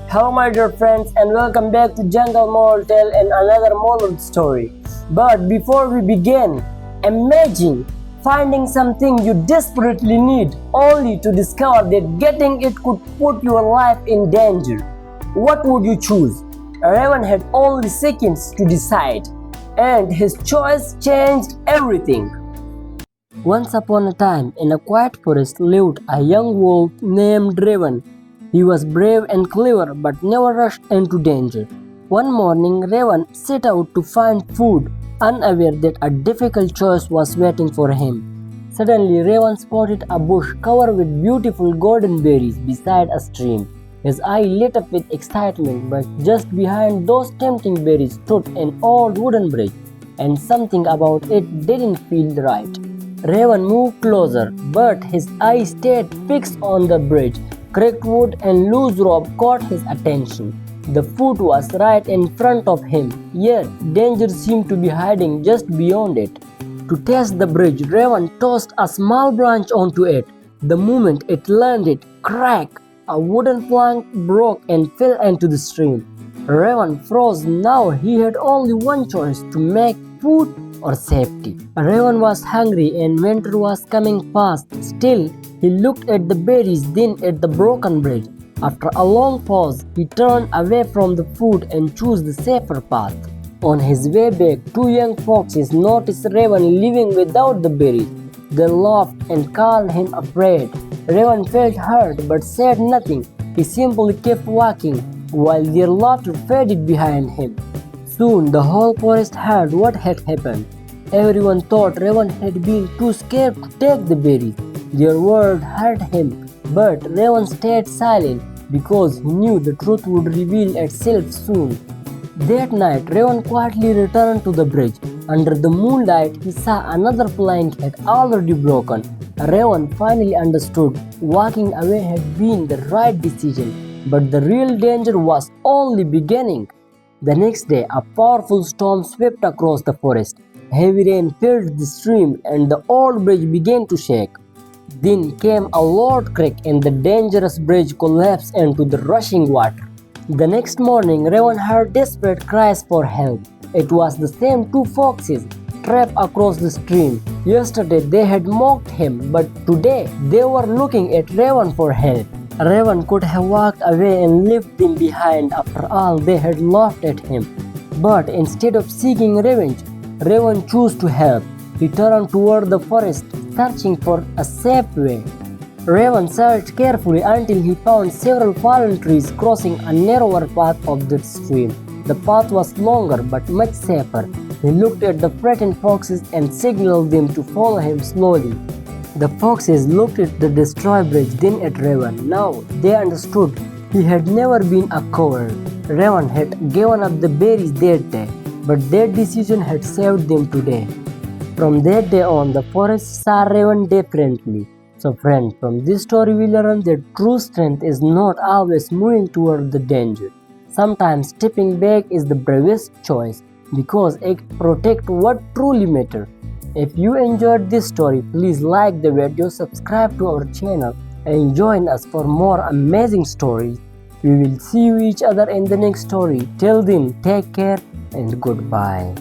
Hello my dear friends and welcome back to Jungle Moral Tale and another moral story. But before we begin, imagine finding something you desperately need only to discover that getting it could put your life in danger. What would you choose? Raven had only seconds to decide, and his choice changed everything. Once upon a time, in a quiet forest lived a young wolf named Raven. He was brave and clever but never rushed into danger. One morning, Raven set out to find food, unaware that a difficult choice was waiting for him. Suddenly, Raven spotted a bush covered with beautiful golden berries beside a stream. His eye lit up with excitement, but just behind those tempting berries stood an old wooden bridge, and something about it didn't feel right. Raven moved closer, but his eyes stayed fixed on the bridge. Cracked wood and loose rope caught his attention. The foot was right in front of him, yet danger seemed to be hiding just beyond it. To test the bridge, Raven tossed a small branch onto it. The moment it landed, crack! A wooden plank broke and fell into the stream. Raven froze. Now he had only one choice to make: food or safety. Raven was hungry and winter was coming fast. Still, he looked at the berries, then at the broken bridge. After a long pause, he turned away from the food and chose the safer path. On his way back, two young foxes noticed Raven leaving without the berries. They laughed and called him afraid. Raven felt hurt but said nothing. He simply kept walking, while their laughter faded behind him. Soon the whole forest heard what had happened. Everyone thought Raven had been too scared to take the berries. Their word hurt him, but Raven stayed silent because he knew the truth would reveal itself soon. That night, Raven quietly returned to the bridge. Under the moonlight, he saw another plank had already broken. Raven finally understood walking away had been the right decision, but the real danger was only beginning. The next day, a powerful storm swept across the forest. Heavy rain filled the stream and the old bridge began to shake. Then came a loud crack and the dangerous bridge collapsed into the rushing water. The next morning, Raven heard desperate cries for help. It was the same two foxes trapped across the stream. Yesterday they had mocked him, but today they were looking at Raven for help. Raven could have walked away and left them behind. After all, they had laughed at him. But instead of seeking revenge, Raven chose to help. He turned toward the forest, searching for a safe way. Raven searched carefully until he found several fallen trees crossing a narrower path of the stream. The path was longer but much safer. He looked at the frightened foxes and signaled them to follow him slowly. The foxes looked at the destroyed bridge, then at Raven. Now they understood he had never been a coward. Raven had given up the berries that day, but their decision had saved them today. From that day on, the forest saw Raven differently. So friends, from this story we learn that true strength is not always moving toward the danger. Sometimes stepping back is the bravest choice because it protects what truly matters. If you enjoyed this story, please like the video, subscribe to our channel and join us for more amazing stories. We will see you each other in the next story. Till then, take care and goodbye.